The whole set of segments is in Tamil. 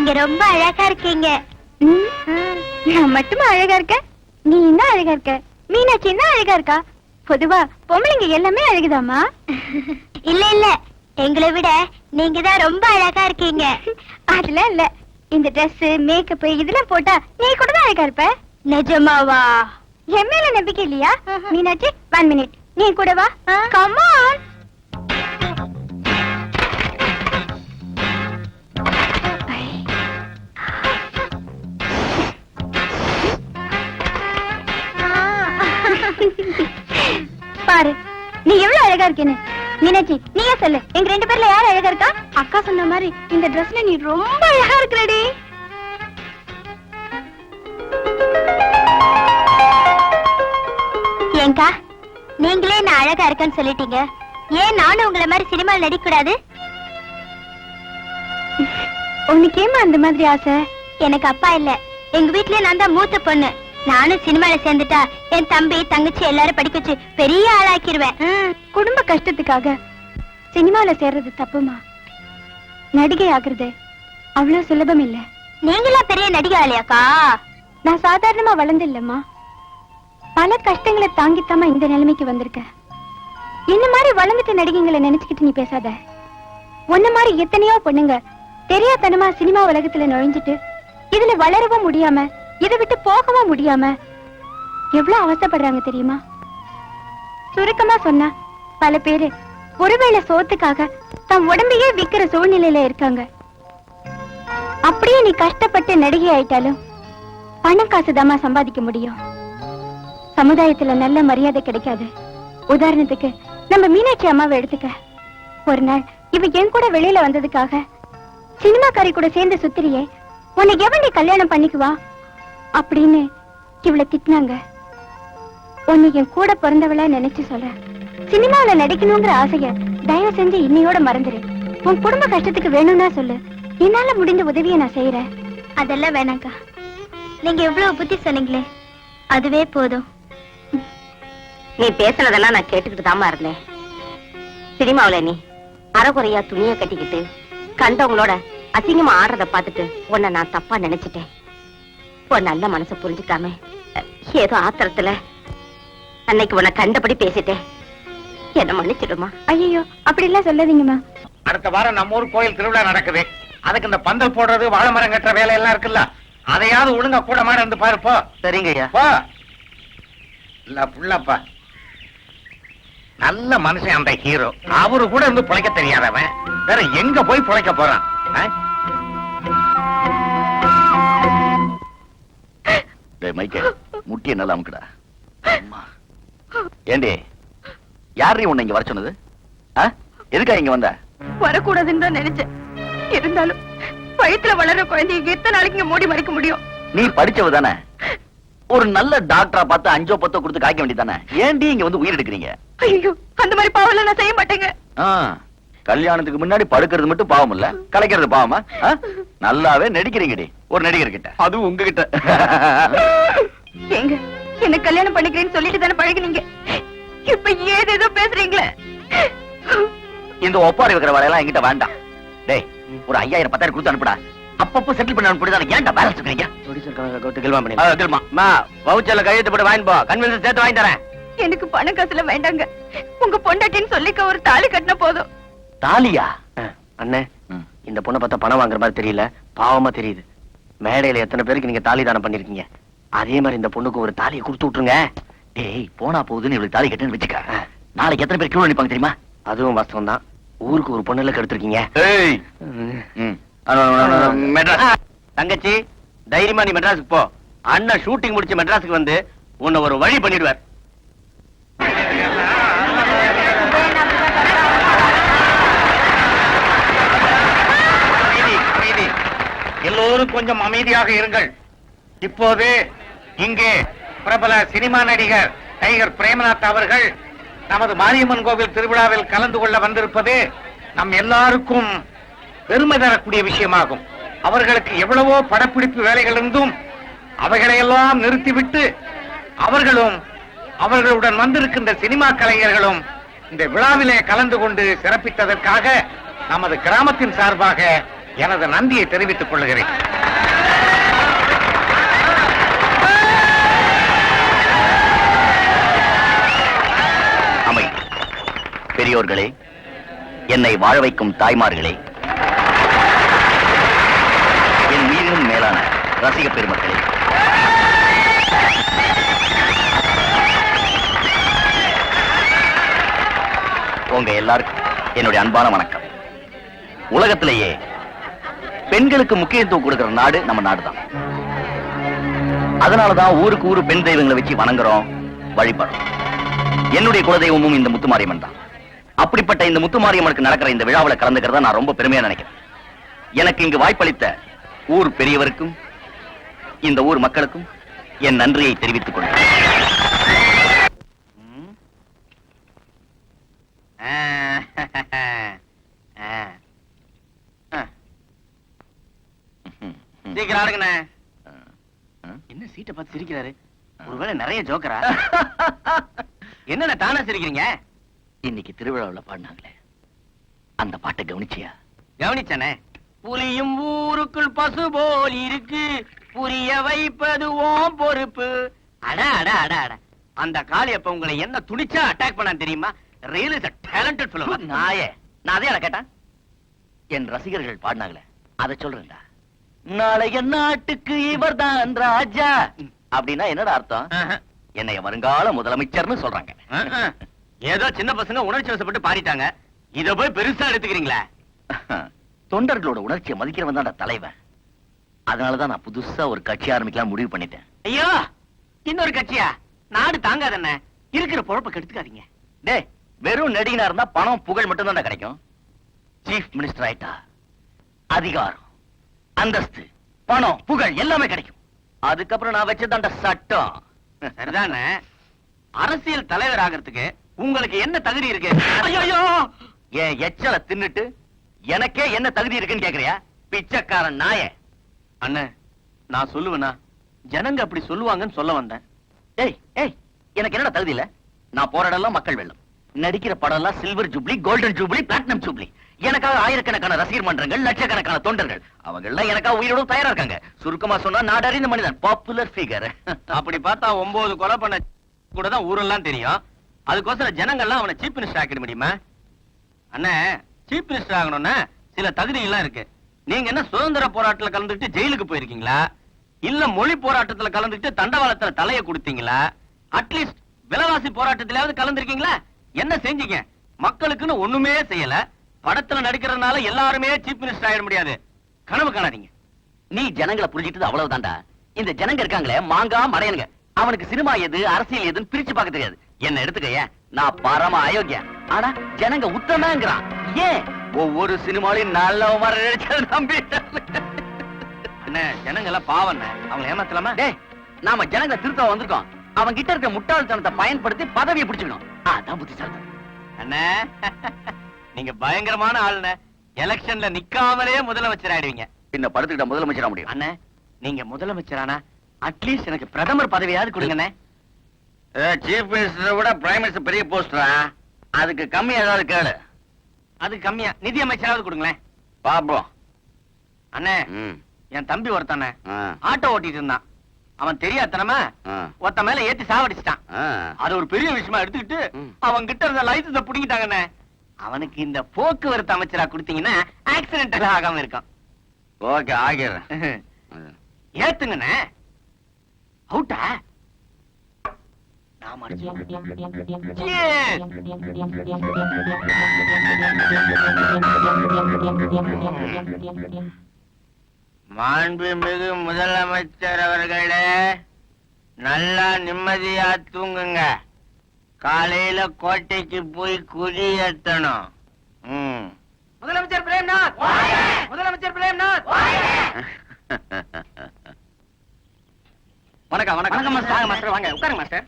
நீங்க ரொம்ப அழகா இருக்கீங்க. நான் மட்டுமா அழகா இருக்கேன்? நீ என்ன அழகா இருக்க? மீனாட்சி என்ன அழகா இருக்கா? பொதுவா பொம்பளைங்க எல்லாமே அழகுதாமா. இல்ல இல்ல, எங்களை விட நீங்க தான் ரொம்ப அழகா இருக்கீங்க. அதெல்லாம் இல்ல, இந்த ட்ரெஸ் மேக்கப் இதெல்லாம் போட்டா நீ கூட தான் அழகா இருப்ப. நிஜமாவா? என் மேல நம்பிக்கை இல்லையா? மீனாட்சி 1 மினிட், நீ கூட வா. Come on. பாரு நீ எவ்வளவு அழகா இருக்கேன்னு. மீனாட்சி நீயே சொல்லு, எங்க 2 பேர்ல யார் அழகா இருக்கா? அக்கா சொன்ன மாதிரி இந்த ட்ரெஸ்ல நீ ரொம்ப அழகா இருக்கறடி. ஏங்கா, நீங்களே நான் அழகா இருக்கேன்னு சொல்லிட்டீங்க, ஏன் நானும் உங்களை மாதிரி சினிமாவில் நடிக்க கூடாது? உனக்கு ஏமா அந்த மாதிரி ஆசை? எனக்கு அப்பா இல்ல, எங்க வீட்லயே நான் தான் மூத்த பொண்ணு. நானும் சினிமால சேர்ந்துட்டா என் தம்பி தங்கச்சி எல்லாரும் படிக்க வச்சு பெரிய ஆளாக்கிடுவேன். குடும்ப கஷ்டத்துக்காக சினிமால சேர்றது தப்புமா? நடிகை ஆகுறது அவ்வளவு சுலபம் இல்ல. நீங்களா பெரிய நடிகை ஆளியாக்கா? நான் சாதாரணமா வளர்ந்து இல்லம்மா, பல கஷ்டங்களை தாங்கித்தாமா இந்த நிலைமைக்கு வந்திருக்க. இந்த மாதிரி வளர்ந்துட்ட நடிகைங்களை நினைச்சுக்கிட்டு நீ பேசாத. உன்ன மாதிரி எத்தனையோ பொண்ணுங்க தெரியாதனமா சினிமா உலகத்துல நுழைஞ்சிட்டு இதுல வளரவும் முடியாம இதை விட்டு போகவும் முடியாம எவ்வளவு அவசப்படுறாங்க தெரியுமா? சுருக்கமா சொன்னா பல பேரு ஒருவேளை சோத்துக்காக தம் உடம்பையே விக்கிற சூழ்நிலையில இருக்காங்க. அப்படியே நீ கஷ்டப்பட்டு நடிகை ஆயிட்டாலும் பணம் காசுதாமா சம்பாதிக்க முடியும். சமுதாயத்துல நல்ல மரியாதை கிடைக்காது. உதாரணத்துக்கு நம்ம மீனாட்சி அம்மாவை எடுத்துக்க. ஒரு நாள் இவ என் கூட வெளியில வந்ததுக்காக சினிமாக்காரி கூட சேர்ந்து சுத்திரியே, உன்னை எவன் கல்யாணம் பண்ணிக்குவா அப்படின்னு இவளை திட்டினாங்க. உன்னை என் கூட பிறந்தவளா நினைச்சு சொல்ற. சினிமாவில நடிக்கணுங்கிற ஆசைய தயவு செஞ்சு இன்னையோட மறந்துரு. உன் குடும்ப கஷ்டத்துக்கு வேணும்னா சொல்லு, என்னால முடிந்த உதவியை நான் செய்யறேன். அதெல்லாம் வேணாக்கா, நீங்க எவ்வளவு புத்தி சொன்னீங்களே அதுவே போதும். நீ பேசுனதெல்லாம் நான் கேட்டுக்கிட்டு தாமா இருந்தேன். சினிமாவில நீ அறகுறையா துணிய கட்டிக்கிட்டு கண்டவங்களோட அசிங்கமா ஆடுறத பார்த்துட்டு உன்னை நான் தப்பா நினைச்சிட்டேன். உன் நல்ல மனசை புரிஞ்சுக்காம ஏதோ ஆத்திரத்துல அன்னைக்கு உன்னை கண்டபடி பேசிட்டேன். என்ன மன்னிச்சிடுமா? ஐயோ அப்படி எல்லாம் சொல்லாதீங்கம்மா. அடுத்த வாரம் நம்ம ஊர் கோயில் திருவிழா நடக்குது. அதுக்கு இந்த பந்தல் போடுறது வாழை மரம் கட்டுற வேலை எல்லாம் இருக்குல்ல, அதையாவது ஒழுங்கா கூட மாட இருந்து பாருப்போ. சரிங்க ஐயா. போ. இல்ல புள்ளப்பா, நல்ல மனுஷன் அந்த ஹீரோ. அவரு கூட இருந்து பிழைக்க தெரியாதவன் வேற எங்க போய் பிழைக்க போறான்? மைக்கே முட்டிய நல்லா அமுக்குடா. ஏண்டி யாரு உன்னை இங்க வர சொன்னது? எதுக்கா இங்க வந்த? வரக்கூடாதுன்னு தான் நினைச்சேன். இருந்தாலும் வயிற்றுல வளர குழந்தைங்க எத்தனை நாளைக்கு இங்க மூடி மறைக்க முடியும்? நீ படிச்சவ தானே, ஒரு நல்ல டாக்டரா பார்த்து 5 10 கொடுத்து காய்க்க வேண்டியதானே. ஏண்டி இங்க வந்து உயிர் எடுக்கிறீங்க? ஐயோ அந்த மாதிரி பாவம் நான் செய்ய மாட்டேங்க. கல்யாணத்துக்கு முன்னாடி படுக்கிறது மட்டும் பாவம் இல்ல, கலைக்கிறது பாவமா? நல்லாவே நடிக்கிறீங்கடி ஒரு நடிகர் கிட்ட, அதுவும் உங்ககிட்ட. ஏங்க என்ன கல்யாணம் பண்ணிக்கிறேன்னு சொல்லிட்டு தானே பழகினீங்க, இப்ப ஏதேதோ பேசுறீங்களே. இந்த ஒப்பாரி வைக்கிற வேலையெல்லாம் என்கிட்ட வேண்டாம். டேய் ஒரு 5000 10,000 கொடுத்து அனுப்புடா, அப்பப்போ செட்டில் பண்ண அனுப்பிடுதான். ஏன்டா பேலன்ஸ் இருக்கீங்க? வவுச்சர்ல கையெழுத்து போட்டு வாங்கி போ, கன்வென்ஷன் சேர்த்து வாங்கி தரேன். எனக்கு பணம் காசுல வேண்டாங்க, உங்க பொண்டாட்டின்னு சொல்லிக்க ஒரு தாலி கட்டின போதும். தாலியா? அண்ணே இந்த பொண்ணை பார்த்தா பணம் வாங்குற மாதிரி தெரியல, பாவமா தெரியுது. மேடையில எத்தனை பேருக்கு நீங்க தாலி தானம் பண்ணிருக்கீங்க, அதே மாதிரி இந்த பொண்ணுக்கு ஒரு தாலியை கொடுத்து விட்டுருங்க. டேய் போனா போகுதுன்னு இவளுக்கு தாலி கட்டுன்னு வச்சுக்க, நாளைக்கு எத்தனை பேர் கியூ நிப்பாங்க தெரியுமா? அதுவும் வாஸ்தவம் தான், ஊருக்கு ஒரு பொண்ணுல கெடுத்திருக்கீங்க. தங்கச்சி தைரியமா நீ மெட்ராஸுக்கு போ. அண்ணன் ஷூட்டிங் முடிச்சு மெட்ராஸுக்கு வந்து உன்னை ஒரு வழி பண்ணிடுவார். எல்லோரும் கொஞ்சம் அமைதியாக இருங்கள். இப்போது இங்கே பிரபல சினிமா நடிகர் டைகர் பிரேமநாத் அவர்கள் நமது மாரியம்மன் கோவில் திருவிழாவில் கலந்து கொள்ள வந்திருப்பது நம் எல்லாருக்கும் பெருமை தரக்கூடிய விஷயமாகும். அவர்களுக்கு எவ்வளவோ படப்பிடிப்பு வேலைகள் இருந்தும் அவைகளையெல்லாம் நிறுத்திவிட்டு அவர்களும் அவர்களுடன் வந்திருக்கின்ற சினிமா கலைஞர்களும் இந்த விழாவிலே கலந்து கொண்டு சிறப்பித்ததற்காக நமது கிராமத்தின் சார்பாக எனது நன்றியை தெரிவித்துக் கொள்கிறேன். அமைதி. பெரியோர்களே, என்னை வாழ வைக்கும் தாய்மார்களே, என் உயிரினும் மேலான ரசிக பெருமக்களே, உங்க எல்லாருக்கும் என்னுடைய அன்பான வணக்கம். உலகத்திலேயே பெண்களுக்கு முக்கியத்துவம் கொடுக்கிற நாடு நம்ம நாடுதான். அதனாலதான் ஊருக்கு ஊரு பெண் தெய்வங்களை வச்சு வணங்குறோம், வழிபடுறோம். என்னுடைய குலதெய்வமும் இந்த முத்துமாரியம்மன் தான். அப்படிப்பட்ட இந்த முத்துமாரியம்மனுக்கு நடக்கிற இந்த விழாவில் கலந்துக்கிறத நான் ரொம்ப பெருமையா நினைக்கிறேன். எனக்கு இங்கு வாய்ப்பளித்த ஊர் பெரியவருக்கும் இந்த ஊர் மக்களுக்கும் என் நன்றியை தெரிவித்துக் கொள்கிறேன். சீக்கிரம் ஆடுங்கண்ணே. என்ன சீட்டை பார்த்து சிரிக்கிறாரு? ஒருவேளை நிறைய ஜோக்கரா? என்னண்ணே தானே சிரிக்கிறீங்க? இன்னைக்கு திருவிழாவில் பாடினாங்களே, அந்த பாட்டை கவனிச்சியா? கவனிச்சனே. புலியும் ஊருக்குள் பசு போல் இருக்கு, புரிய வைப்பது ஓம் பொறுப்பு. அட அட அட அட, அந்த காளியப்ப உங்களை என்ன துணிச்சா அட்டாக் பண்ணான் தெரியுமா? Real is a talented fellow. நாயே, நான் அதே கேட்டேன். என் ரசிகர்கள் பாடினாங்களே, அதை சொல்றேன்டா. நாளைய நாட்டுக்கு இவர்தான் ராஜா அப்படின்னா என்னடா அர்த்தம்? என்னைய வருங்கால முதலமைச்சர்னு சொல்றாங்க. ஏதோ சின்ன பசங்க உணர்ச்சி வசப்பட்டு பாடிட்டாங்க, இத போய் பெருசா எடுத்துக்கிறீங்களா? தொண்டர்களோட உணர்ச்சியை மதிக்கிறவன் தான் தலைவன். அதனாலதான் நான் புதுசா ஒரு கட்சி ஆரம்பிக்கலாம் முடிவு பண்ணிட்டேன். ஐயோ, இன்னொரு கட்சியா? நாடு தாங்காதண்ணே, இருக்கிற பொழப்ப கெடுத்துக்காதீங்க. டேய், வெறும் நடிகனா இருந்தா பணம் புகழ் மட்டும் தான் கிடைக்கும். சீஃப் மினிஸ்டர் ஆயிட்டா அதிகாரம், அந்தஸ்து, பணம், புகழ் எல்லாமே கிடைக்கும். அதுக்கப்புறம் நான் வச்சதாண்ட சட்டம். சரிதானே? அரசியல் தலைவர் ஆகிறதுக்கு உங்களுக்கு என்ன தகுதி இருக்கு? ஐயோ, என் எச்சல தின்னுட்டு எனக்கே என்ன தகுதி இருக்குன்னு கேக்குறியா? பிச்சைக்காரன் நாய. அண்ணே, நான் சொல்லுவேனா? ஜனங்க அப்படி சொல்லுவாங்கன்னு சொல்ல வந்தேன். ஏய் ஏய், எனக்கு என்னடா தகுதி இல்ல? நான் போற இடம்லாம் மக்கள் வெள்ளம். நடிக்கிற படம் எல்லாம் silver jubilee, golden jubilee, platinum jubilee. எனக்காக ஆயிரக்கணக்கான ரசிகர் மன்றங்கள், லட்சக்கணக்கான தொண்டர்கள், அவங்க எல்லாம் எனக்காக உயிரோட தயாரா இருக்காங்க. சுருக்கமா சொன்னா நாடறிந்த மனிதன், பாப்புலர் ஃபிகர். அப்படி பார்த்தா 9 கொலை பண்ண கூட தான் ஊரெல்லாம் தெரியும். அதுக்கோசரம் ஜனங்கள்லாம் அவனை சீஃப் மினிஸ்டர் ஆக்கிட முடியுமா? அண்ணே, சீஃப் மினிஸ்டர் ஆகணும்னா சில தகுதி எல்லாம் இருக்கு. நீங்க என்ன சுதந்திர போராட்டத்துல கலந்துட்டு ஜெயிலுக்கு போயிருக்கீங்களா? இல்ல மொழி போராட்டத்துல கலந்துட்டு தண்டவாளத்துல தலையை கொடுத்தீங்களா? அட்லீஸ்ட் விலைவாசி போராட்டத்திலாவது கலந்துருக்கீங்களா? என்ன செஞ்சீங்க? மக்களுக்குன்னு ஒண்ணுமே செய்யல. படத்துல நடிக்கிறதுனால எல்லாருமே சீஃப் மினிஸ்டர் ஆயிட முடியாது. கனவு காணாதீங்க. நீ ஜனங்களை புரிஞ்சிட்டது அவ்வளவுதான்டா. இந்த ஜனங்க இருக்காங்களே, மாங்கா மடையனுங்க, அவனுக்கு சினிமா எது அரசியல் எதுன்னு பிரிச்சு பார்க்க தெரியாது. என்ன எடுத்துக்கைய, நான் பரம அயோக்கியா. ஆனா ஜனங்க உத்தமங்கிறான். ஏன்? ஒவ்வொரு சினிமாலையும் நல்ல நம்பி. அண்ணே, ஜனங்க எல்லாம் பாவம், அவங்க ஏமாத்தலாமா? டேய், நாம ஜனங்களை திருத்த வந்திருக்கோம். அவன் கிட்ட இருக்க முட்டாள்தனத்தை பயன்படுத்தி பதவியை பிடிச்சுக்கணும். அதான் புத்திசாலி. அண்ணே, நீங்க பயங்கரமான ஆளுண்ணே. எலெக்ஷன்ல நிக்காமலே முதலமைச்சர் ஆயிடுவீங்க. பின்ன படுத்துக்கிட்ட முதலமைச்சரா முடியும். அண்ணே, நீங்க முதலமைச்சரானா அட்லீஸ்ட் எனக்கு பிரதமர் பதவியாவது கொடுங்கண்ணே. சீஃப் மினிஸ்டரை விட பிரைம் மினிஸ்டர் பெரிய போஸ்டரா? அதுக்கு கம்மி ஏதாவது கேளு. அது கம்மியா நிதி அமைச்சராவது கொடுங்களேன். பாப்போம். அண்ணே, என் தம்பி ஒருத்தானே ஆட்டோ ஓட்டிட்டு இருந்தான். அவன் தெரியாதனமா ஒருத்த மேல ஏத்தி சாவடிச்சிட்டான். அது ஒரு பெரிய விஷயமா எடுத்துக்கிட்டு அவன் கிட்ட இருந்த லைசன்ஸ புடிங்கிட்டாங்கண்ணே. அவனுக்கு இந்த போக்குவரத்து அமைச்சரா கொடுத்தீங்கன்னா ஆக்சிடென்ட் எல்லாம் ஆகாம இருக்கும். ஓகே, ஆகிறேன். ஏத்துங்கண்ணே. அவுட்டா? நாம அடிச்சோம். Cheers! மாண்புமிகு முதலமைச்சர் அவர்களே, நல்லா நிம்மதியா தூங்குங்க. காலையில கோட்டைக்கு போய் குடி ஏத்தணும். முதலமைச்சர் பிரேம்நாத், முதலமைச்சர் பிரேம்நாத். வணக்கம் வணக்கம். வணக்கம் மாஸ்டர். மாஸ்டர் வாங்க உட்காருங்க மாஸ்டர்.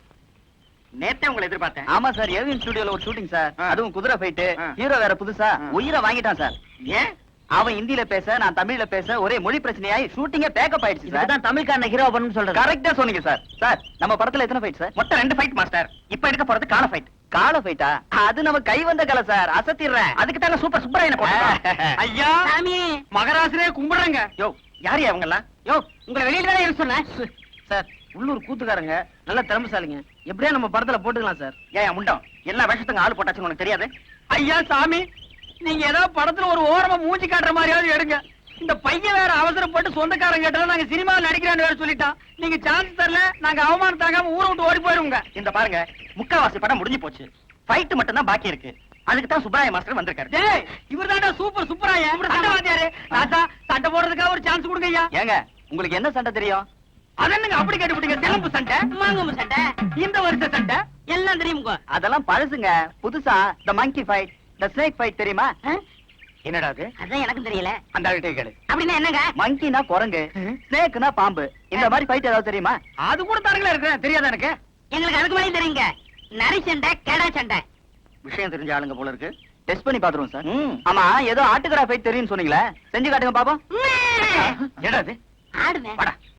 நேத்தே உங்களை எதிர்பார்த்தேன். ஆமா சார், ஏவிஎன் ஸ்டுடியோல ஒரு ஷூட்டிங் சார். அதுவும் குதிரை ஃபைட். ஹீரோ வேற புதுசா உயிரை வாங்கிட்டான் சார். ஏன்? அவன் ஹிந்தில பேச, நான் தமிழ்ல பேச, ஒரே மொழி பிரச்சனையாயி ஷூட்டிங்கே பேக்கப் ஆயிடுச்சு சார். இதுதான் தமிழ்காரன ஹீரோ பண்ணனும் சொல்றது. கரெக்ட்டா சொன்னீங்க சார். சார், நம்ம படத்துல எத்தனை ஃபைட் சார்? மொத்தம் 2 ஃபைட் மாஸ்டர். இப்ப எடுக்க போறது கால ஃபைட். கால ஃபைட்டா அது நம்ம கை வந்த கலை சார், அசத்திடுறேன். அதுக்கு தாங்க சூப்பர் சுப்பராயனை போட்டோம். ஐயா சாமி மகராசனே கும்பிடுறேங்க. யோ யாரு அவங்கெல்லாம்? யோ உங்களை வெளியில தானே இருக்க சொன்னேன். சார் உள்ளூர் கூத்துக்காரங்க நல்ல திறமைசாலிங்க, எப்படியா நம்ம படத்துல போட்டுக்கலாம் சார். ஏன் முண்டம் எல்லா வேஷத்துக்கும் ஆள் போட்டாச்சுன்னு உனக்கு தெரியாது? ஐயா சாமி, நீங்க ஏதோ படத்துல ஒரு ஓரமா மூஞ்சி காட்டுற மாதிரியாவது எடுங்க. இந்த பையன் வேற அவசரப்பட்டு சொந்தக்காரங்க கேட்டாலும் நாங்க சினிமாவில் நடிக்கிறான்னு வேற சொல்லிட்டான். நீங்க சான்ஸ் தரல, நாங்க அவமானம் தாங்காம ஊரை விட்டு ஓடி போயிருவோங்க. இந்த பாருங்க, முக்காவாசி படம் முடிஞ்சு போச்சு, ஃபைட் மட்டும் தான் பாக்கி இருக்கு. அதுக்கு தான் சுப்பராய மாஸ்டர் வந்திருக்காரு. டேய், இவர்தான்டா சூப்பர் சூப்பராயா சண்டை வாத்தியாரு. தாத்தா சண்டை போடுறதுக்காக ஒரு சான்ஸ் கொடுங்க ஐயா. ஏங்க உங்களுக்கு என்ன சண்டை தெரியும்? அதென்னங்க அப்படி கேட்டுவிட்டீங்க? சிலம்பு சண்டை, மாங்கம்பு சண்டை, இந்த வருஷ சண்டை எல்லாம் தெரியுங்க. அதெல்லாம் பழசுங்க. புதுசா த மங்கி ஃபைட், த ஸ்னேக் ஃபைட் தெரியுமா? என்னடா அது? அதான் எனக்கும் தெரியல. அந்த ஆள்கிட்டே கேளு. அப்படின்னா என்னங்க? மங்கினா குரங்கு, ஸ்னேக்னா பாம்பு. இந்த மாதிரி ஃபைட் ஏதாவது தெரியுமா? அது கூட தானுங்களா இருக்கு, தெரியாதா எனக்கு? எங்களுக்கு அதுக்கு மேலே தெரியுங்க. நரி சண்டை, கெடா சண்டை. விஷயம் தெரிஞ்ச ஆளுங்க போல இருக்கு. டெஸ்ட் பண்ணி பாத்துருவோம் சார். ஆமா, ஏதோ ஆட்டுக்கடா ஃபைட் தெரியும்னு சொன்னீங்களே, செஞ்சு காட்டுங்க பாப்போம். என்னடா அது? ஆடுவேன். வாடா.